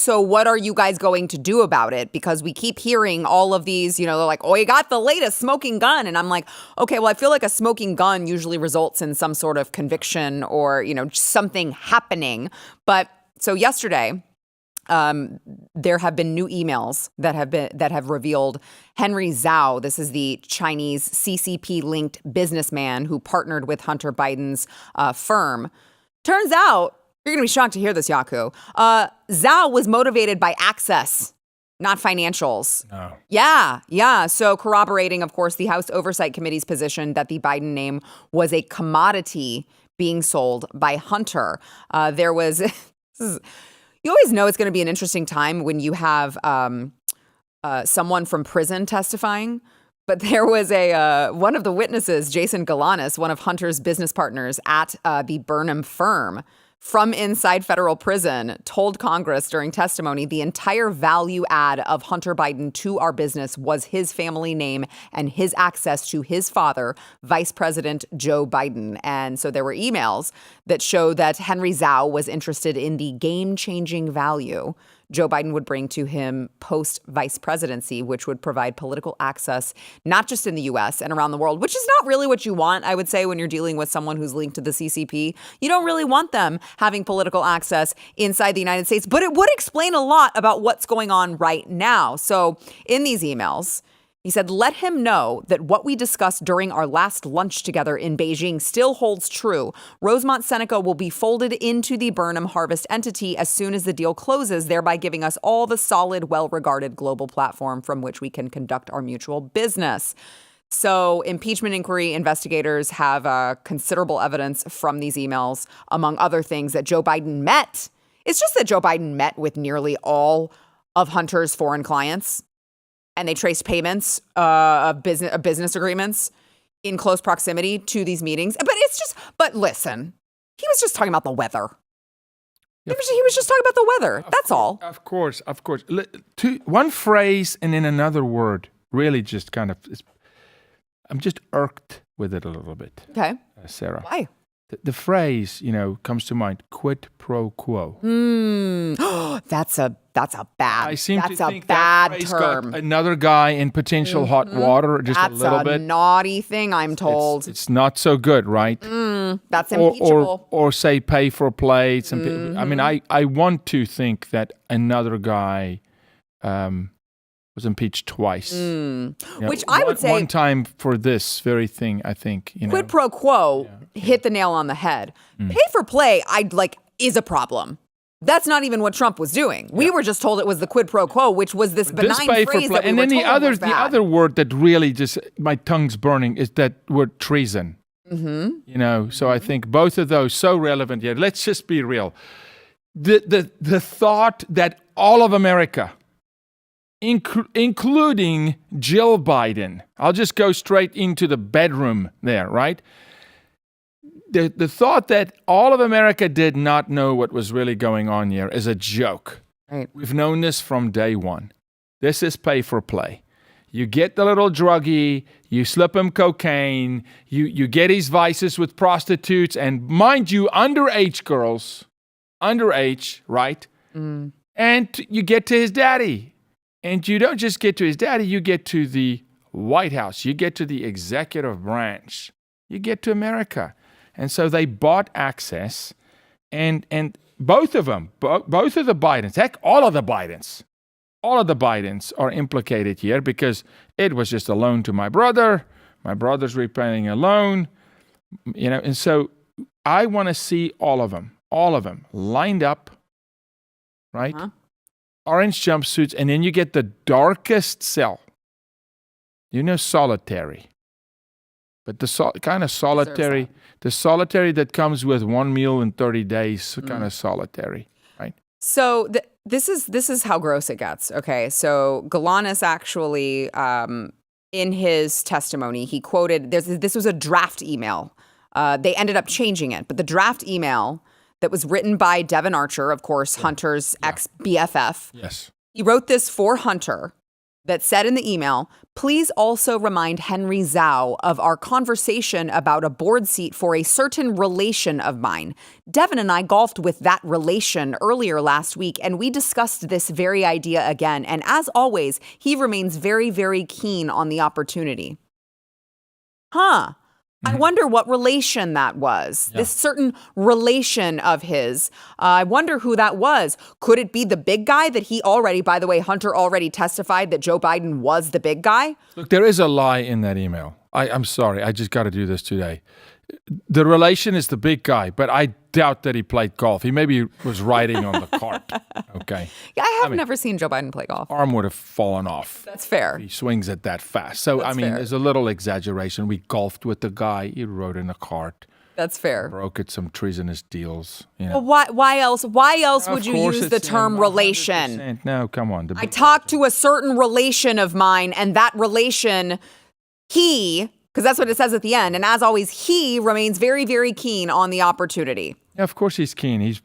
so what are you guys going to do about it? Because we keep hearing all of these, they're like, oh, you got the latest smoking gun. And I'm like, okay, well, I feel like a smoking gun usually results in some sort of conviction or, something happening. But so yesterday, there have been new emails that have revealed Henry Zhao. This is the Chinese CCP-linked businessman who partnered with Hunter Biden's firm. Turns out, you're going to be shocked to hear this, Jaco. Zhao was motivated by access, not financials. No. Yeah. So corroborating, of course, the House Oversight Committee's position that the Biden name was a commodity being sold by Hunter. There was... You always know it's going to be an interesting time when you have someone from prison testifying. But there was one of the witnesses, Jason Gonzales, one of Hunter's business partners at the Burnham firm from inside federal prison, told Congress during testimony the entire value add of Hunter Biden to our business was his family name and his access to his father, Vice President Joe Biden. And so there were emails that show that Henry Zhao was interested in the game-changing value Joe Biden would bring to him post-vice presidency, which would provide political access, not just in the U.S. and around the world, which is not really what you want, I would say, when you're dealing with someone who's linked to the CCP. You don't really want them having political access inside the United States, but it would explain a lot about what's going on right now. So in these emails, he said, let him know that what we discussed during our last lunch together in Beijing still holds true. Rosemont Seneca will be folded into the Burnham Harvest entity as soon as the deal closes, thereby giving us all the solid, well-regarded global platform from which we can conduct our mutual business. So impeachment inquiry investigators have considerable evidence from these emails, among other things, that Joe Biden met. It's just that Joe Biden met with nearly all of Hunter's foreign clients. And they traced payments of business agreements in close proximity to these meetings. But listen, he was just talking about the weather. He was just talking about the weather. That's all. Of course. One phrase and then another word really just kind of, I'm just irked with it a little bit. Okay. Sarah. Why? The phrase, comes to mind, quid pro quo. That's a bad. I seem to think bad that phrase term. got another guy in potential hot water, just a little bit. That's a naughty thing, I'm told. It's not so good, right? That's impeachable. Or say pay for play. I mean, I want to think that another guy was impeached twice. Which I would say... One time for this very thing, I think. Quid pro quo hit the nail on the head. Pay for play, is a problem. That's not even what Trump was doing. We were just told it was the quid pro quo, which was this benign phrase that we and were then told the other word that really just, my tongue's burning, is that word treason. So I think both of those so relevant. Yeah, let's just be real. The thought that all of America, including Jill Biden, I'll just go straight into the bedroom there, right? The thought that all of America did not know what was really going on here is a joke. Right. We've known this from day one. This is pay for play. You get the little druggie, you slip him cocaine, you get his vices with prostitutes, and mind you, underage girls, right? And you get to his daddy. And you don't just get to his daddy, you get to the White House, you get to the executive branch, you get to America. And so they bought access, and both of them, both of the Bidens, heck, all of the Bidens are implicated here because it was just a loan to my brother. My brother's repaying a loan, and so I want to see all of them lined up, right? Orange jumpsuits, and then you get the darkest cell. Solitary. But the kind of solitary, the solitary that comes with one meal in 30 days, kind of solitary, right? So this is how gross it gets. Okay, so Gonzales actually, in his testimony, he quoted, this was a draft email. They ended up changing it, but the draft email that was written by Devin Archer, of course, Hunter's ex-BFF. Yes. He wrote this for Hunter that said in the email, please also remind Henry Zhao of our conversation about a board seat for a certain relation of mine. Devin and I golfed with that relation earlier last week, and we discussed this very idea again. And as always, he remains very, very keen on the opportunity. I wonder what relation that was. Yeah. This certain relation of his. I wonder who that was. Could it be the big guy that he already, by the way, Hunter already testified that Joe Biden was the big guy? Look, there is a lie in that email. I'm sorry. I just got to do this today. The relation is the big guy, but I doubt that he played golf. He maybe was riding on the cart. Okay. Yeah, I have never seen Joe Biden play golf. Arm would have fallen off. That's fair. He swings it that fast. So, That's fair. There's a little exaggeration. We golfed with the guy. He rode in a cart. That's fair. Broke at some treasonous deals. Well, why else would you use the term relation? No, come on. I talked to a certain relation of mine, and that relation, because that's what it says at the end. And as always, he remains very, very keen on the opportunity. Yeah, of course he's keen. He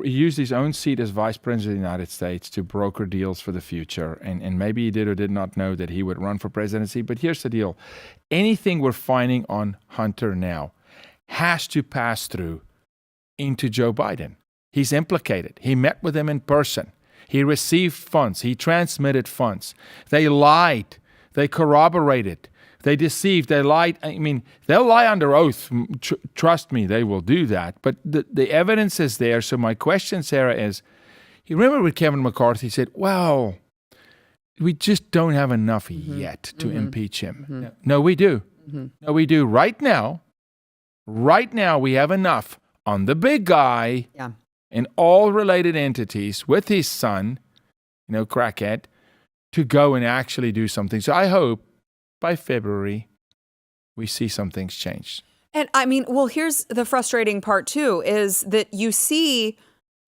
used his own seat as vice president of the United States to broker deals for the future. And maybe he did or did not know that he would run for presidency. But here's the deal. Anything we're finding on Hunter now has to pass through into Joe Biden. He's implicated. He met with him in person. He received funds. He transmitted funds. They lied. They corroborated. They deceived, they lied. They'll lie under oath. Trust me, they will do that. But the evidence is there. So my question, Sarah, is, you remember when Kevin McCarthy said, well, we just don't have enough yet to impeach him. No, we do. No, we do. Right now, we have enough on the big guy and all related entities with his son, crackhead, to go and actually do something. So I hope by February, we see some things change. And here's the frustrating part too, is that you see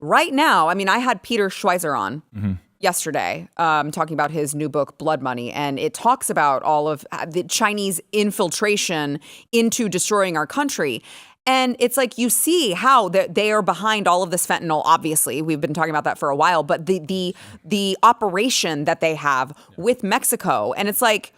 right now, I had Peter Schweizer on yesterday talking about his new book, Blood Money, and it talks about all of the Chinese infiltration into destroying our country. And it's like you see how they are behind all of this fentanyl. Obviously, we've been talking about that for a while, but the operation that they have with Mexico, and it's like,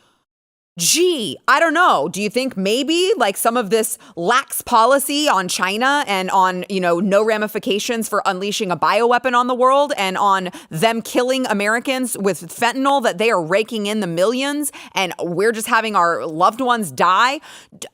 gee, I don't know. Do you think maybe like some of this lax policy on China and on, no ramifications for unleashing a bioweapon on the world and on them killing Americans with fentanyl, that they are raking in the millions and we're just having our loved ones die?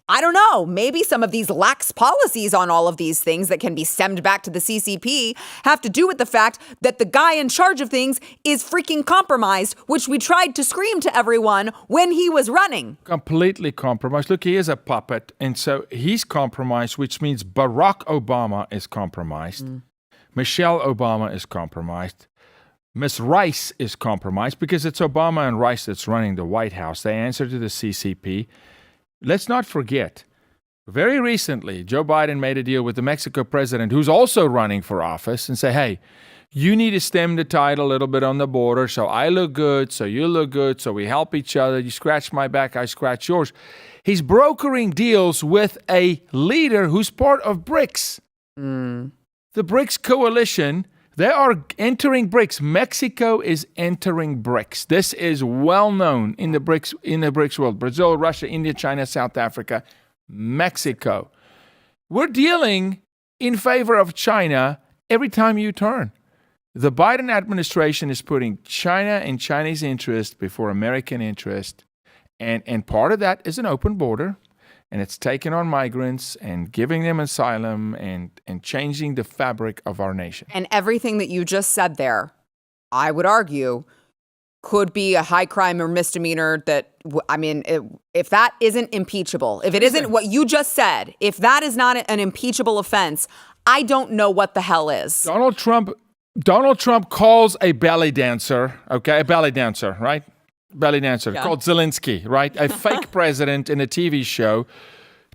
I don't know. Maybe some of these lax policies on all of these things that can be stemmed back to the CCP have to do with the fact that the guy in charge of things is freaking compromised, which we tried to scream to everyone when he was running. Completely compromised. Look, he is a puppet. And so he's compromised, which means Barack Obama is compromised. Michelle Obama is compromised. Miss Rice is compromised because it's Obama and Rice that's running the White House. They answer to the CCP. Let's not forget, very recently, Joe Biden made a deal with the Mexico president, who's also running for office, and say, hey, you need to stem the tide a little bit on the border so I look good, so you look good, so we help each other. You scratch my back, I scratch yours. He's brokering deals with a leader who's part of BRICS. The BRICS coalition, they are entering BRICS. Mexico is entering BRICS. This is well known in the BRICS world. Brazil, Russia, India, China, South Africa, Mexico. We're dealing in favor of China every time you turn. The Biden administration is putting China and Chinese interest before American interest. And part of that is an open border. And it's taking on migrants and giving them asylum and changing the fabric of our nation. And everything that you just said there, I would argue, could be a high crime or misdemeanor that, if that isn't impeachable, if it isn't what you just said, if that is not an impeachable offense, I don't know what the hell is. Donald Trump calls a belly dancer, right? Belly dancer, called Zelensky, right? A fake president in a TV show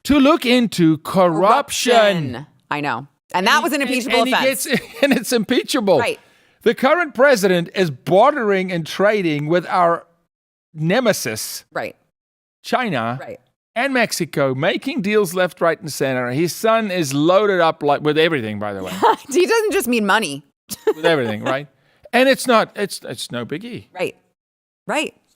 to look into corruption. I know. And that was an impeachable offense. And it's impeachable. Right. The current president is bartering and trading with our nemesis, right? China, right? And Mexico, making deals left, right, and center. His son is loaded up with everything, by the way. He doesn't just mean money. With everything, right? And it's no biggie. Right.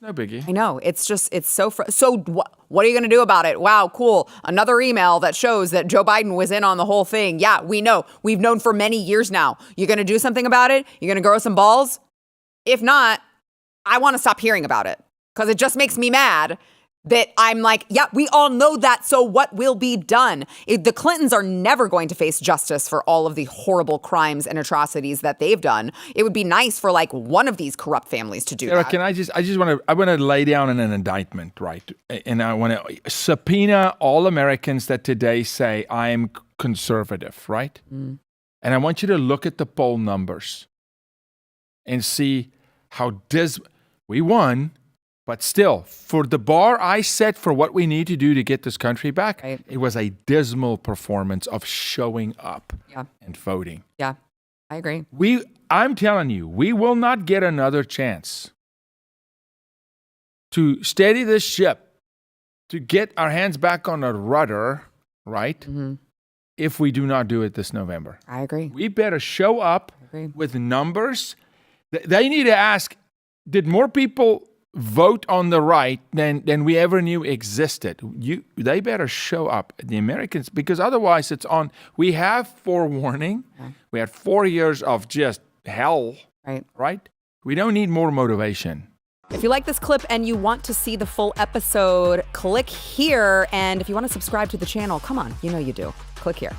It's no biggie. I know. It's just, it's so, what are you going to do about it? Wow, cool. Another email that shows that Joe Biden was in on the whole thing. Yeah, we know. We've known for many years now. You're going to do something about it? You're going to grow some balls? If not, I want to stop hearing about it because it just makes me mad that I'm like, yeah, we all know that. So what will be done? The Clintons are never going to face justice for all of the horrible crimes and atrocities that they've done. It would be nice for like one of these corrupt families to do Sara, that. can I just want to lay down an indictment, right? And I want to subpoena all Americans that today say I am conservative, right? And I want you to look at the poll numbers and see how we won. But still, for the bar I set for what we need to do to get this country back, Right. It was a dismal performance of showing up and voting. Yeah, I agree. I'm telling you, we will not get another chance to steady this ship, to get our hands back on the rudder, right? If we do not do it this November. I agree. We better show up with numbers. They need to ask, did more people vote on the right than we ever knew existed? They better show up, the Americans, because otherwise it's on. We have forewarning. We had 4 years of just hell, right? We don't need more motivation. If you like this clip and you want to see the full episode, click here. And if you want to subscribe to the channel, come on, you know you do. Click here.